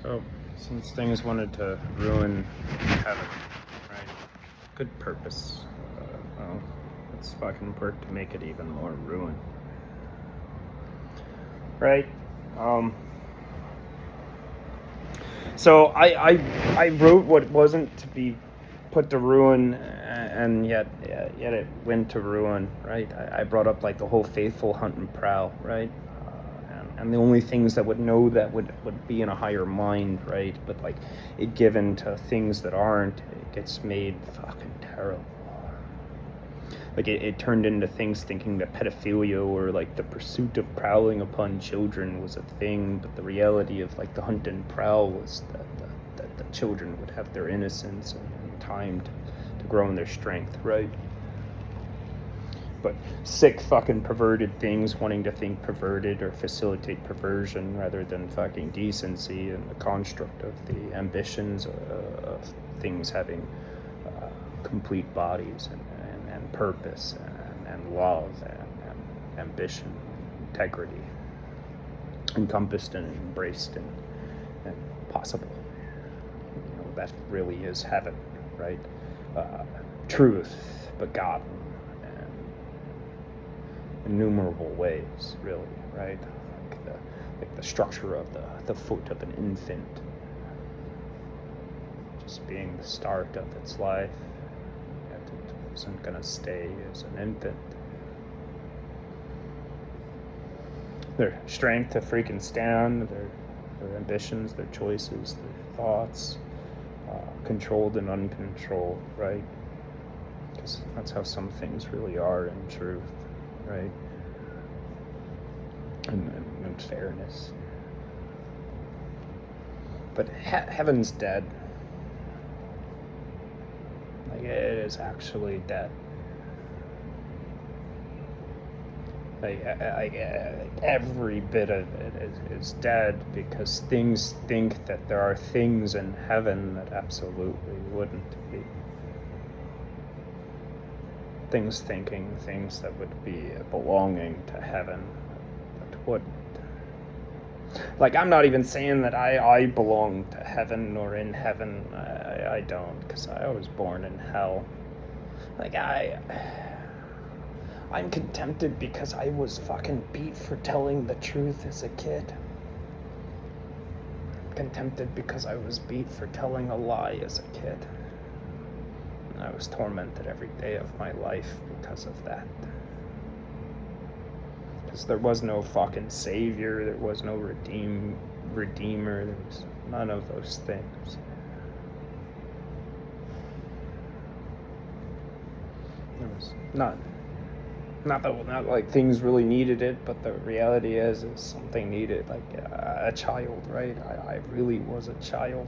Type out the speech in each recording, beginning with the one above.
So, since things wanted to ruin heaven, right? Good purpose. Well, let's fucking work to make it even more ruin. Right? So I wrote what wasn't to be put to ruin, and yet it went to ruin, right? I brought up like the whole faithful hunt and prowl, right? And the only things that would know that would be in a higher mind, right? But like it given to things that aren't, it gets made fucking terrible. Like it turned into things thinking that pedophilia or like the pursuit of prowling upon children was a thing, but the reality of like the hunt and prowl was that the children would have their innocence and time to grow in their strength, right? But sick fucking perverted things wanting to think perverted or facilitate perversion rather than fucking decency and the construct of the ambitions of things having complete bodies and purpose and love and ambition, integrity, encompassed and embraced and possible. You know, that really is heaven, right? Truth begotten in innumerable ways, really, right? Like the structure of the foot of an infant, just being the start of its life. It isn't gonna stay as an infant. Their strength to freaking stand, their ambitions, their choices, their thoughts, controlled and uncontrolled, right? Because that's how some things really are in truth, right? And fairness. But heaven's dead. Like, it is actually dead. Like every bit of it is dead, because things think that there are things in heaven that absolutely wouldn't be. Things thinking things that would be belonging to heaven that wouldn't. Like, I'm not even saying that I belong to heaven or in heaven. I don't, because I was born in hell. Like, I'm contented because I was fucking beat for telling the truth as a kid. I'm contented because I was beat for telling a lie as a kid. And I was tormented every day of my life because of that. Because there was no fucking savior, there was no redeemer, there was none of those things. There was none. Not like things really needed it, but the reality is something needed, like a child, right? I really was a child.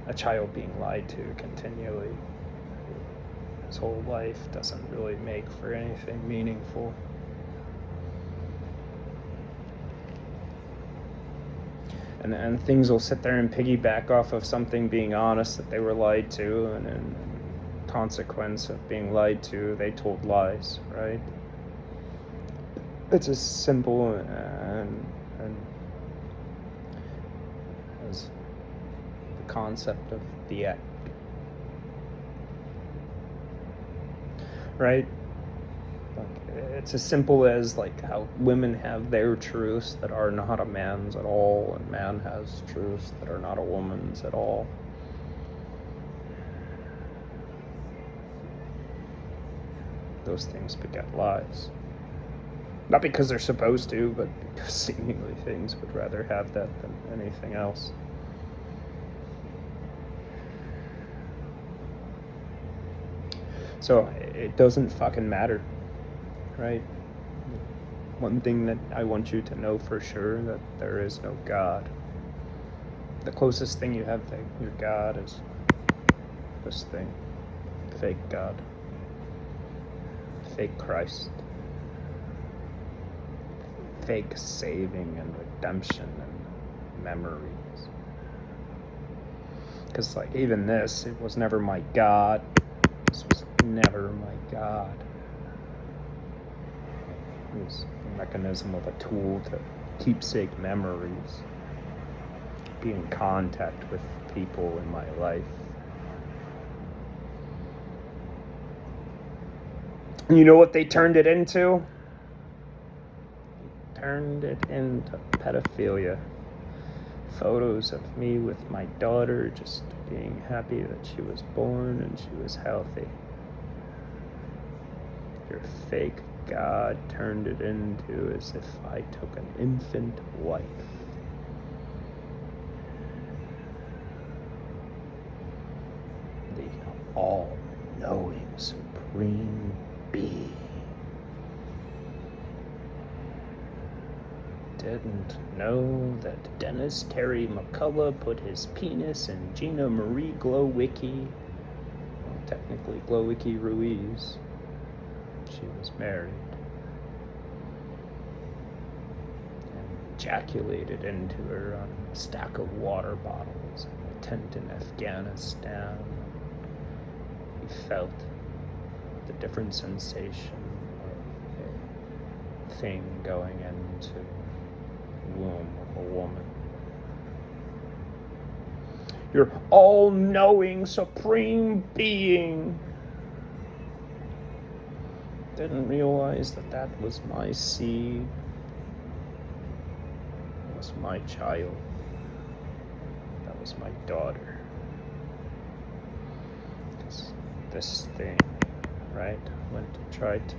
A child being lied to continually. His whole life doesn't really make for anything meaningful. And things will sit there and piggyback off of something being honest that they were lied to, and in consequence of being lied to, they told lies, right? It's as simple and as the concept of the act, right? Like, it's as simple as like how women have their truths that are not a man's at all, and man has truths that are not a woman's at all. Those things beget lies. Not because they're supposed to, but because seemingly things would rather have that than anything else. So it doesn't fucking matter, right? One thing that I want you to know for sure, that there is no God. The closest thing you have to your God is this thing. Fake God. Fake Christ. Fake saving and redemption and memories. Because like even this, it was never my God. This was never my God. It was a mechanism of a tool to keepsake memories, be in contact with people in my life. And you know what they turned it into? They turned it into pedophilia. Photos of me with my daughter just being happy that she was born and she was healthy. Your fake God turned it into as if I took an infant wife. The all-knowing supreme being. Didn't know that Dennis Terry McCullough put his penis in Gina Marie Glowicki, well, technically Glowicki Ruiz. She was married. And ejaculated into her on a stack of water bottles in a tent in Afghanistan. He felt the different sensation of a thing going into the womb of a woman. Your all-knowing supreme being didn't realize that that was my seed, that was my child, that was my daughter. This thing, right, went to try to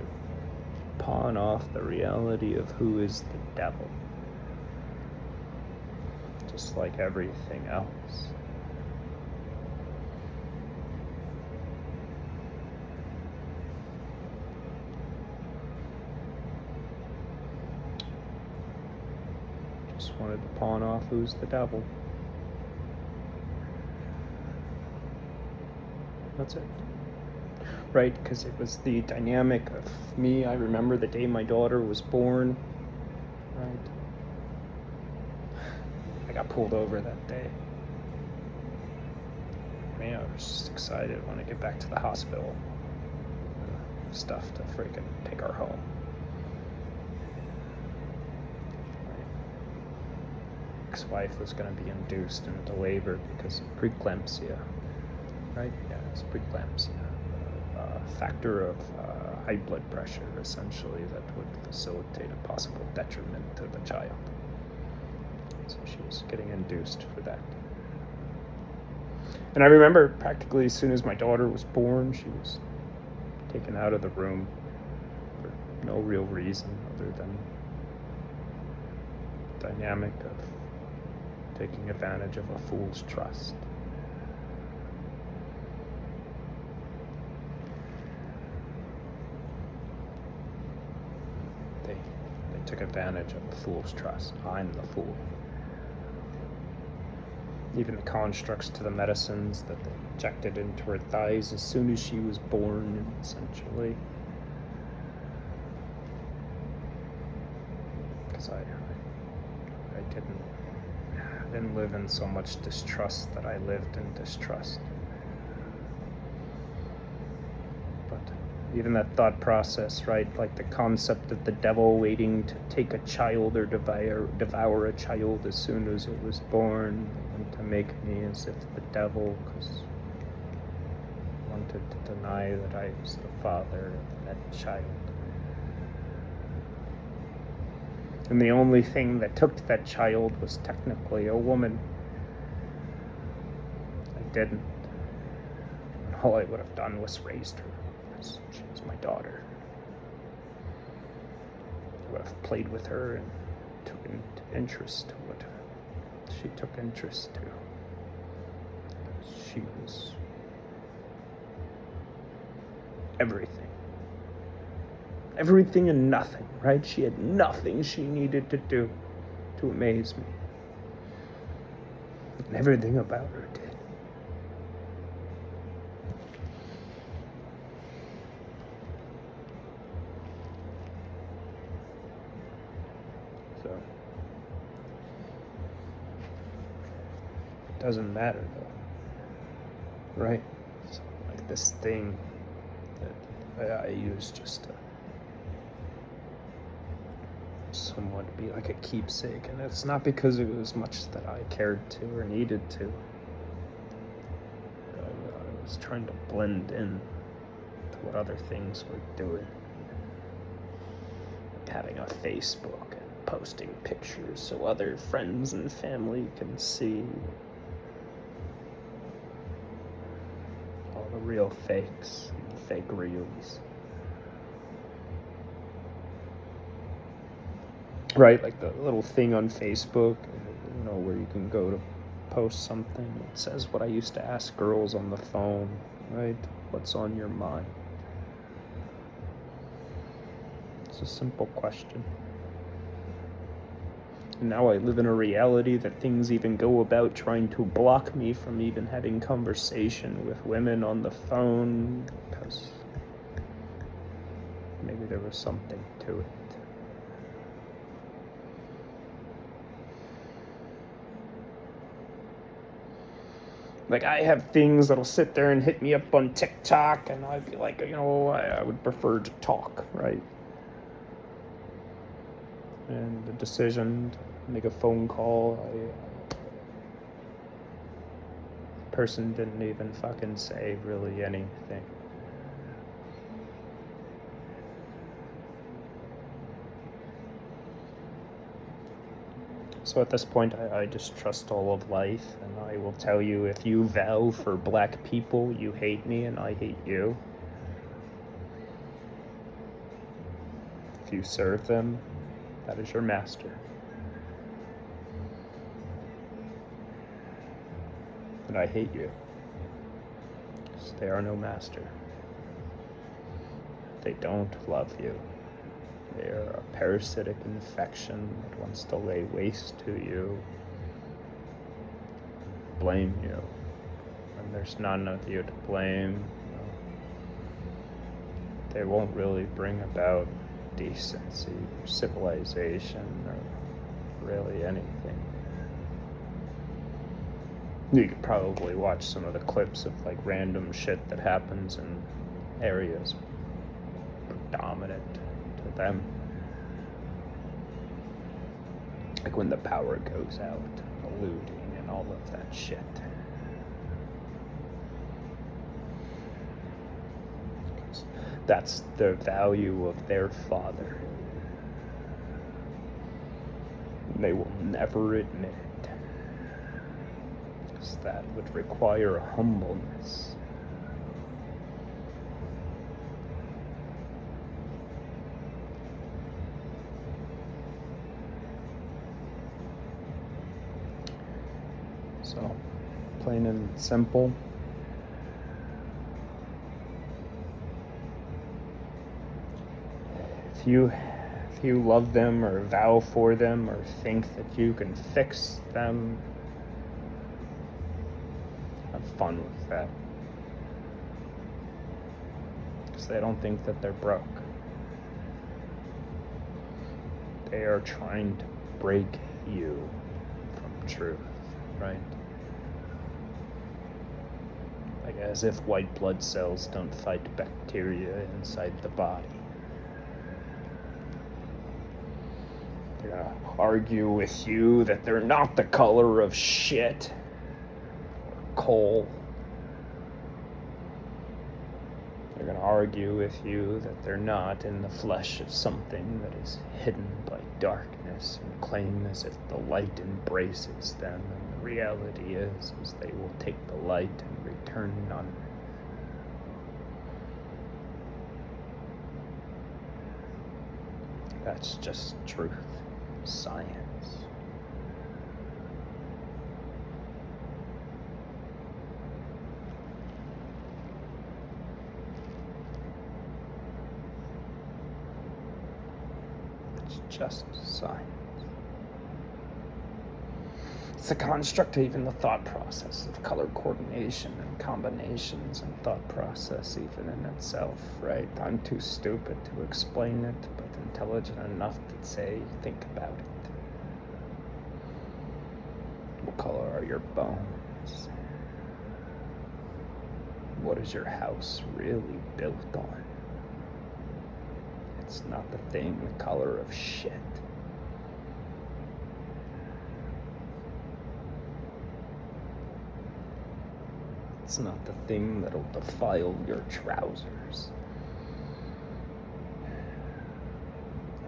pawn off the reality of who is the devil, just like everything else. Just wanted to pawn off who's the devil. That's it. Right, because it was the dynamic of me. I remember the day my daughter was born. Right. I got pulled over that day. Man, I was just excited. I want to get back to the hospital. Stuff to freaking take her home. Ex-wife was going to be induced into labor because of preeclampsia. Right? Yeah, it's preeclampsia. Factor of high blood pressure, essentially, that would facilitate a possible detriment to the child. So she was getting induced for that. And I remember practically as soon as my daughter was born, she was taken out of the room for no real reason other than the dynamic of taking advantage of a fool's trust. They took advantage of the fool's trust. I'm the fool. Even the constructs to the medicines that they injected into her thighs as soon as she was born, essentially. Because I didn't live in so much distrust that I lived in distrust. But even that thought process, right? Like the concept of the devil waiting to take a child or devour a child as soon as it was born, and to make me as if the devil, because wanted to deny that I was the father of that child. And the only thing that took that child was technically a woman. I didn't. All I would have done was raised her. She was my daughter. I would have played with her and took interest to what she took interest to. She was everything. Everything and nothing, right? She had nothing she needed to do to amaze me. And everything about her did. So, it doesn't matter though, right? So, like this thing that I use just to someone to be like a keepsake, and it's not because it was much that I cared to or needed to. I was trying to blend in to what other things were doing. Like having a Facebook and posting pictures so other friends and family can see all the real fakes and the fake reals. Right, like the little thing on Facebook, where you can go to post something. It says what I used to ask girls on the phone, right? What's on your mind? It's a simple question. And now I live in a reality that things even go about trying to block me from even having conversation with women on the phone, because maybe there was something to it. Like, I have things that'll sit there and hit me up on TikTok, and I'd be like, I would prefer to talk, right? And the decision to make a phone call, the person didn't even fucking say really anything. So at this point, I just trust all of life, and I will tell you, if you vow for black people, you hate me and I hate you. If you serve them, that is your master. And I hate you, because they are no master. They don't love you. They are a parasitic infection that wants to lay waste to you, blame you, and there's none of you to blame. They won't really bring about decency or civilization or really anything. You could probably watch some of the clips of like random shit that happens in areas predominant to them. Like when the power goes out, the looting and all of that shit. That's the value of their father. They will never admit it, because that would require humbleness. So, plain and simple. If you love them or vow for them or think that you can fix them, have fun with that. Because they don't think that they're broke. They are trying to break you from truth, right? Like as if white blood cells don't fight bacteria inside the body. They're gonna argue with you that they're not the color of shit or coal. They're gonna argue with you that they're not in the flesh of something that is hidden by darkness, and claim as if the light embraces them, and the reality is they will take the light and return none. That's just truth, science. It's just science. It's a construct of even the thought process of color coordination and combinations and thought process even in itself, right? I'm too stupid to explain it, but intelligent enough to say, think about it. What color are your bones? What is your house really built on? It's not the thing, the color of shit. It's not the thing that'll defile your trousers.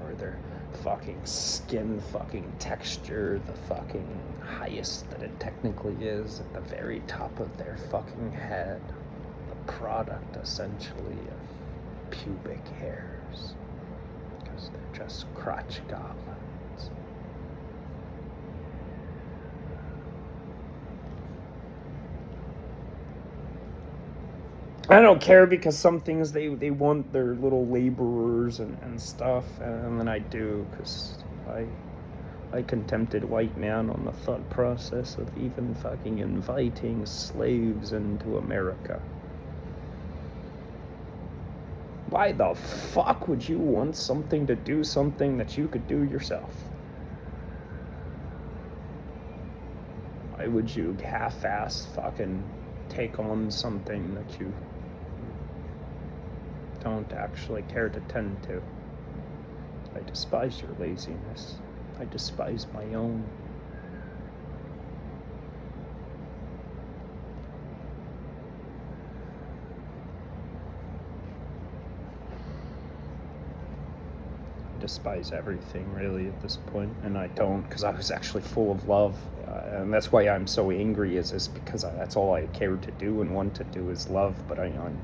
Or their fucking skin fucking texture, the fucking highest that it technically is at the very top of their fucking head. The product, essentially, of pubic hairs. Because they're just crotch goblins. I don't care, because some things they want their little laborers and stuff, and then I do, because I contempted white man on the thought process of even fucking inviting slaves into America. Why the fuck would you want something to do something that you could do yourself? Why would you half-ass fucking take on something that you don't actually care to tend to? I despise your laziness. I despise my own. I despise everything, really, at this point, and I don't, because I was actually full of love, and that's why I'm so angry, is because that's all I care to do and want to do is love, but I'm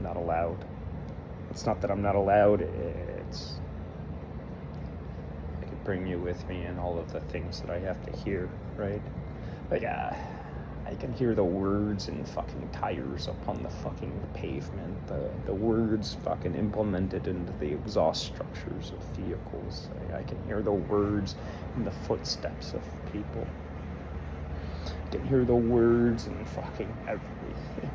not allowed. It's not that I'm not allowed, it's I could bring you with me and all of the things that I have to hear, right? Like, I can hear the words and fucking tires upon the fucking pavement, the words fucking implemented into the exhaust structures of vehicles. I can hear the words in the footsteps of people. I can hear the words in fucking everything.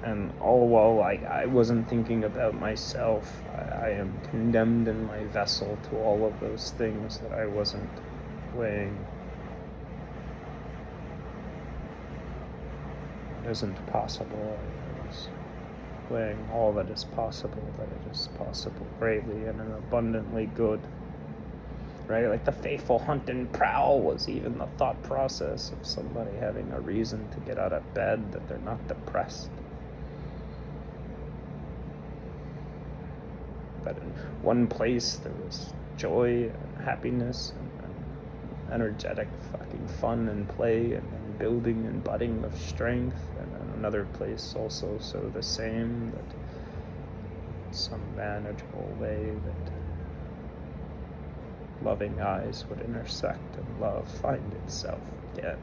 And all while I wasn't thinking about myself, I am condemned in my vessel to all of those things that I wasn't weighing. It isn't possible. I was weighing all that is possible, that it is possible greatly and abundantly good. Right? Like the faithful hunt and prowl was even the thought process of somebody having a reason to get out of bed, that they're not depressed. That in one place there was joy and happiness and energetic fucking fun and play and building and budding of strength, and in another place also so the same, that in some manageable way that loving eyes would intersect and love find itself again.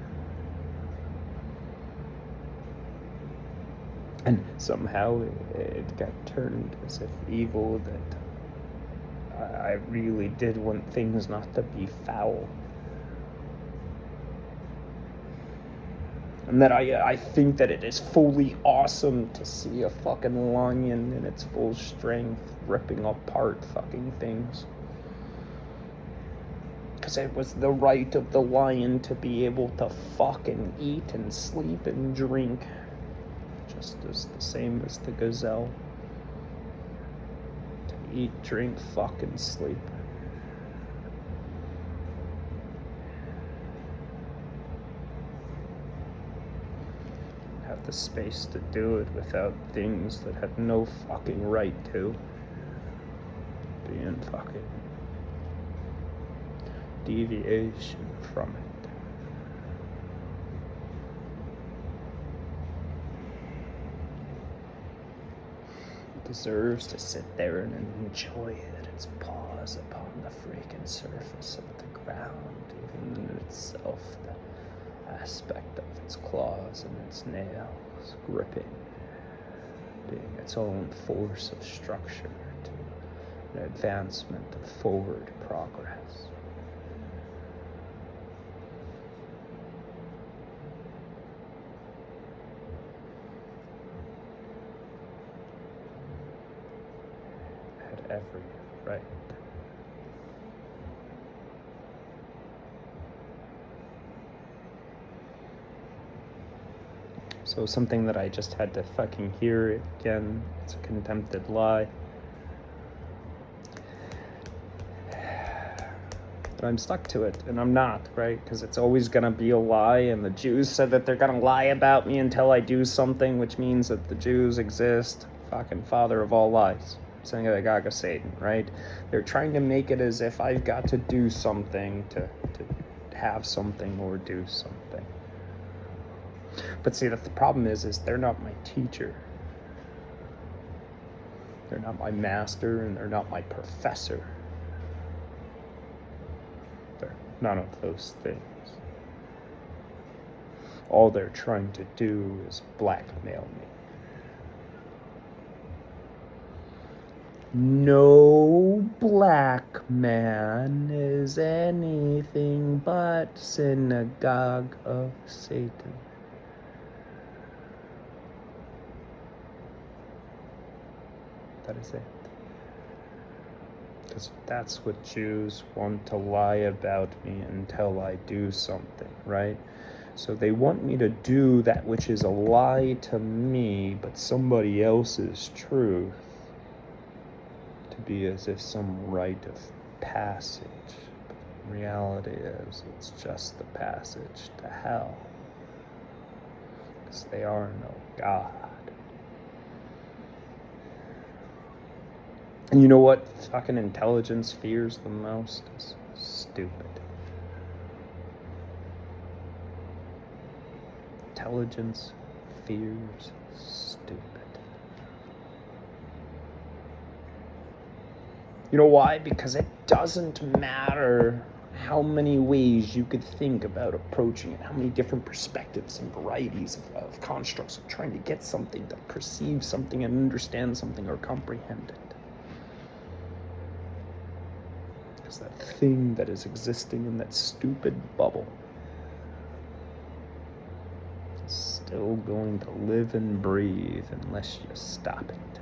And somehow it got turned as if evil, that I really did want things not to be foul. And that I think that it is fully awesome to see a fucking lion in its full strength ripping apart fucking things. Because it was the right of the lion to be able to fucking eat and sleep and drink. Just as the same as the gazelle. To eat, drink, fuck, and sleep. Have the space to do it without things that had no fucking right to. Being fucking deviation from it. Deserves to sit there and enjoy it, its paws upon the freaking surface of the ground, even in itself, the aspect of its claws and its nails gripping, being its own force of structure to an advancement of forward progress. Every right. So something that I just had to fucking hear again. It's a contempted lie. But I'm stuck to it, and I'm not, right? Because it's always gonna be a lie, and the Jews said that they're gonna lie about me until I do something, which means that the Jews exist. Fucking father of all lies. Synagogue Satan, right? They're trying to make it as if I've got to do something to have something or do something. But see, the problem is they're not my teacher. They're not my master, and they're not my professor. They're none of those things. All they're trying to do is blackmail me. No black man is anything but synagogue of Satan. That is it. Because that's what Jews want to lie about me until I do something, right? So they want me to do that which is a lie to me, but somebody else's truth, to be as if some rite of passage. But the reality is, it's just the passage to hell. Because they are no God. And you know what fucking intelligence fears the most? Is stupid. Intelligence fears stupid. You know why? Because it doesn't matter how many ways you could think about approaching it, how many different perspectives and varieties of constructs of trying to get something, to perceive something and understand something or comprehend it. Because that thing that is existing in that stupid bubble is still going to live and breathe unless you stop it.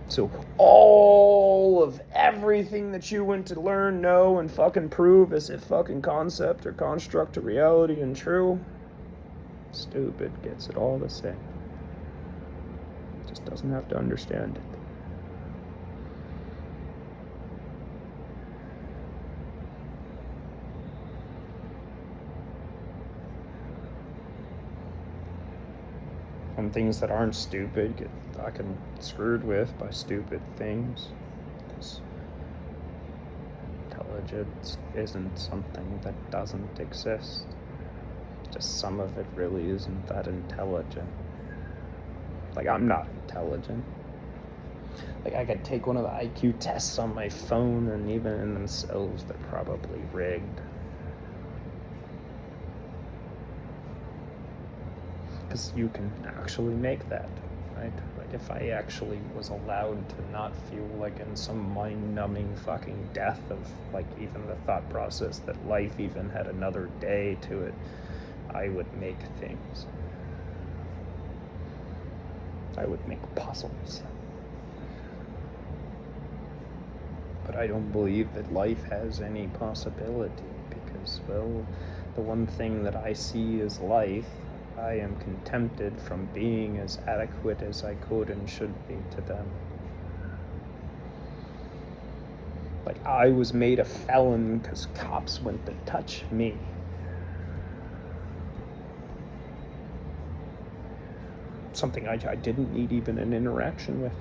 So all of everything that you went to learn, know, and fucking prove as if fucking concept or construct or reality and true, stupid gets it all the same. Just doesn't have to understand it. And things that aren't stupid get fucking screwed with by stupid things. Because intelligence isn't something that doesn't exist. Just some of it really isn't that intelligent. Like, I'm not intelligent. Like, I could take one of the IQ tests on my phone, and even in themselves, they're probably rigged. Because you can actually make that, right? Like, if I actually was allowed to not feel like in some mind-numbing fucking death of, like, even the thought process that life even had another day to it, I would make things. I would make puzzles. But I don't believe that life has any possibility because, well, the one thing that I see as life, I am contempted from being as adequate as I could and should be to them. Like, I was made a felon because cops went to touch me. Something I didn't need even an interaction with.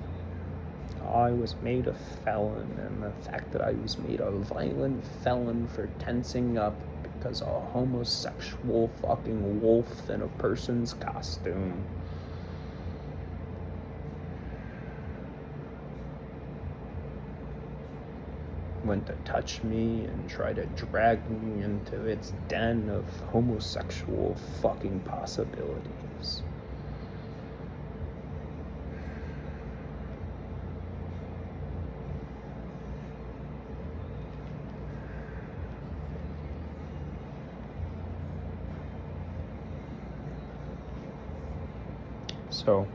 I was made a felon, and the fact that I was made a violent felon for tensing up because a homosexual fucking wolf in a person's costume went to touch me and try to drag me into its den of homosexual fucking possibilities. So,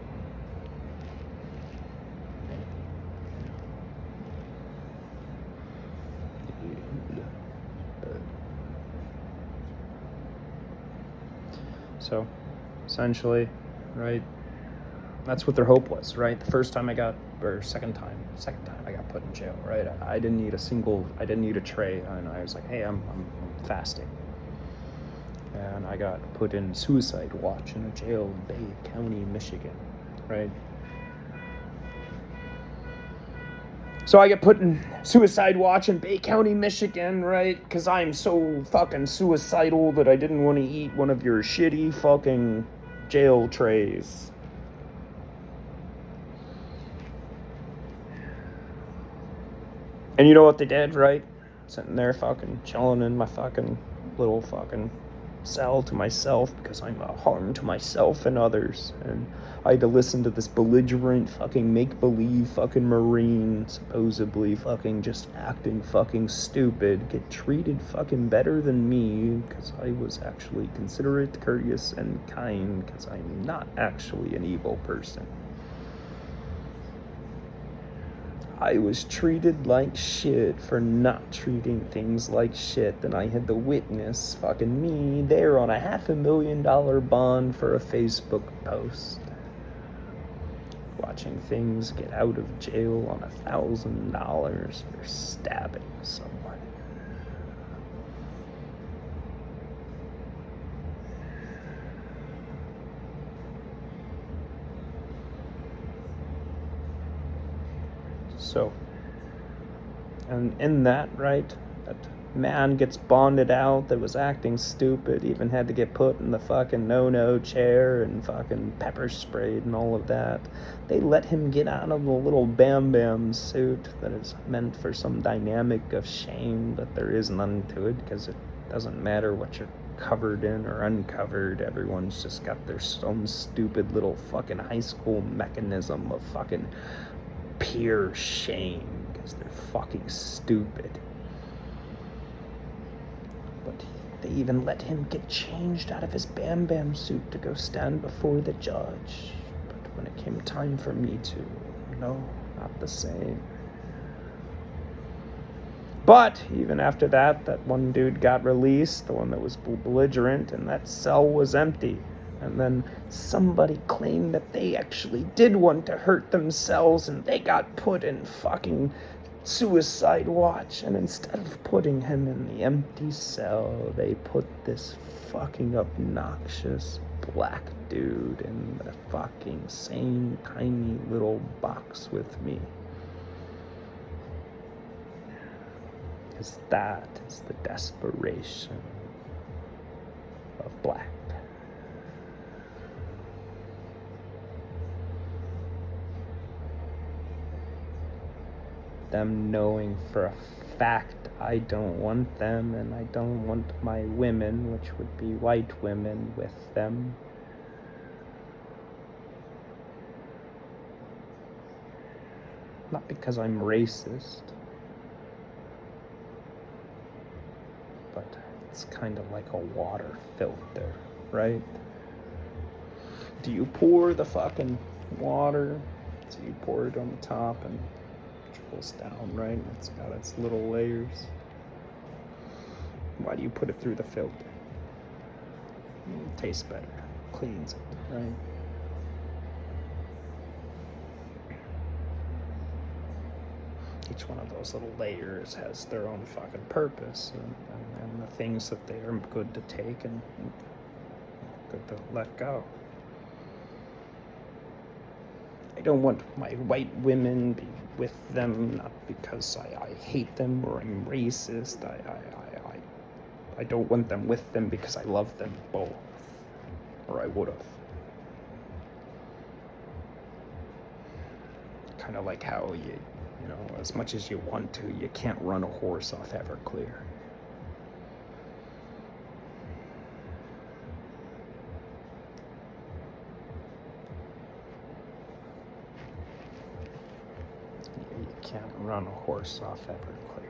So, essentially, right, that's what their hope was, right? The first time I got, or second time I got put in jail, right? I didn't need a tray, and I was like, hey, I'm fasting. And I got put in suicide watch in a jail in Bay County, Michigan, right? So I get put in suicide watch in Bay County, Michigan, right? Because I'm so fucking suicidal that I didn't want to eat one of your shitty fucking jail trays. And you know what they did, right? Sitting there fucking chilling in my fucking little fucking cell to myself because I'm a harm to myself and others. And I had to listen to this belligerent fucking make-believe fucking Marine, supposedly fucking just acting fucking stupid, get treated fucking better than me because I was actually considerate, courteous, and kind because I'm not actually an evil person. I was treated like shit for not treating things like shit, and I had to witness fucking me there on a $500,000 bond for a Facebook post. Watching things get out of jail on $1,000 for stabbing someone. So, and in that, right, that man gets bonded out that was acting stupid, even had to get put in the fucking no-no chair and fucking pepper sprayed and all of that. They let him get out of the little Bam Bam suit that is meant for some dynamic of shame, but there is none to it because it doesn't matter what you're covered in or uncovered. Everyone's just got their own stupid little fucking high school mechanism of fucking pure shame because they're fucking stupid. But they even let him get changed out of his Bam Bam suit to go stand before the judge. But when it came time for me to, no, not the same. But even after that, that one dude got released, the one that was belligerent, and that cell was empty. And then somebody claimed that they actually did want to hurt themselves and they got put in fucking suicide watch. And instead of putting him in the empty cell, they put this fucking obnoxious black dude in the fucking same tiny little box with me. Because that is the desperation of black. Them knowing for a fact I don't want them, and I don't want my women, which would be white women, with them. Not because I'm racist, but it's kind of like a water filter, right? Do you pour the fucking water? So you pour it on the top and trickles down, right? It's got its little layers. Why do you put it through the filter? It tastes better, cleans it, right? Each one of those little layers has their own fucking purpose and the things that they are good to take and good to let go. I don't want my white women be with them, not because I hate them or I'm racist. I don't want them with them because I love them both, or I would have. Kind of like how you know, as much as you want to, you can't run a horse off Everclear. You can't run a horse off Everclear.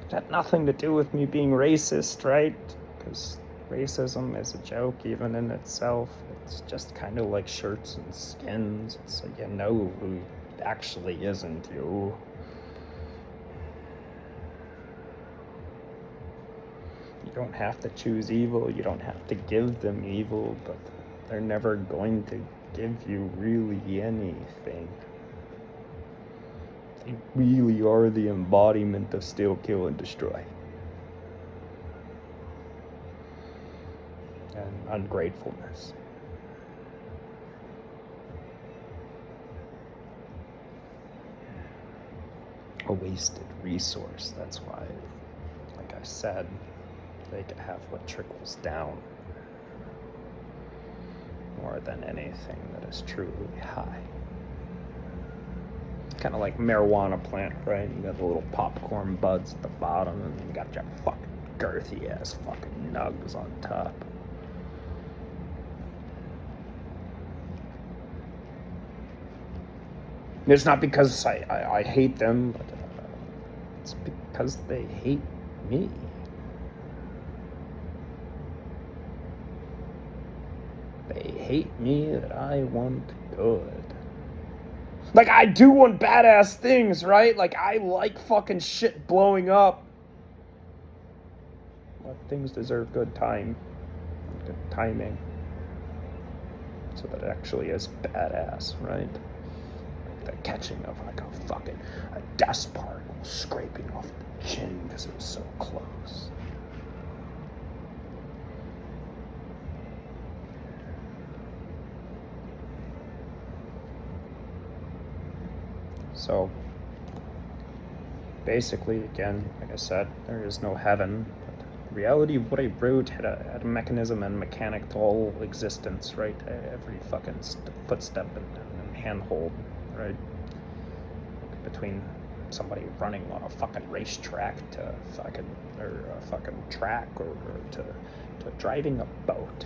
It had nothing to do with me being racist, right? Because racism is a joke even in itself. It's just kind of like shirts and skins. It's like, you know who actually isn't you. You don't have to choose evil, you don't have to give them evil, but they're never going to give you really anything. They really are the embodiment of steal, kill, and destroy. And ungratefulness. A wasted resource. That's why, like I said, they could have what trickles down more than anything that is truly high. Kind of like marijuana plant, right? You got the little popcorn buds at the bottom, and you got your fucking girthy ass fucking nugs on top. It's not because I hate them, but it's because they hate me. They hate me that I want good. Like, I do want badass things, right? Like, I like fucking shit blowing up. But things deserve good timing. So that it actually is badass, right? The catching of like a dust particle scraping off the chin because it was so close. So basically, again, like I said, there is no heaven. But the reality of what I wrote had a mechanism and mechanic to all existence, right? Every fucking footstep and handhold, right? Between somebody running on a fucking racetrack to a fucking track or to driving a boat,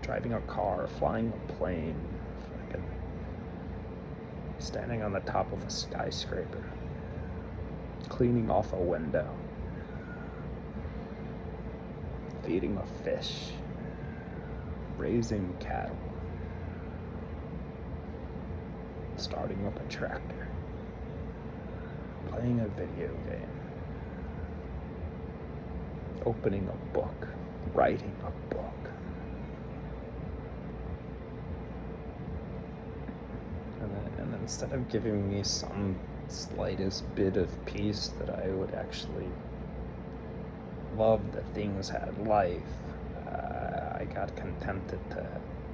driving a car, flying a plane, fucking standing on the top of a skyscraper, cleaning off a window, feeding a fish, raising cattle, starting up a tractor, playing a video game, opening a book, writing a book. And then instead of giving me some slightest bit of peace that I would actually love that things had life, I got contented to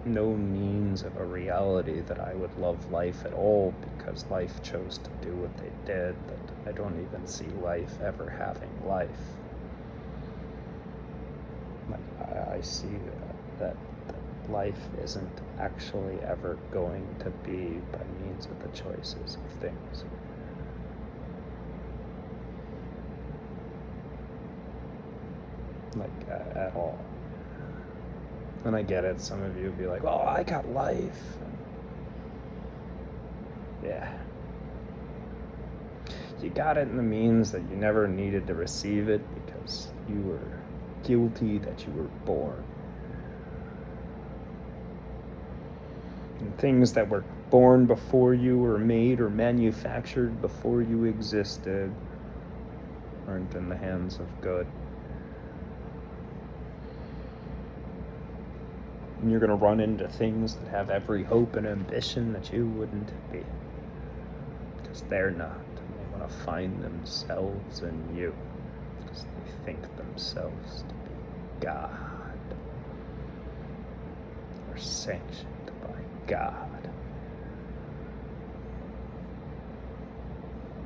no means of a reality that I would love life at all because life chose to do what they did, that I don't even see life ever having life. Like, I see that life isn't actually ever going to be by means of the choices of things. Like, at all. And I get it, some of you would be like, oh, I got life. Yeah. You got it in the means that you never needed to receive it because you were guilty that you were born. And things that were born before you were made or manufactured before you existed aren't in the hands of good. And you're going to run into things that have every hope and ambition that you wouldn't be. Because they're not. And they want to find themselves in you. Because they think themselves to be God. Or sanctioned by God.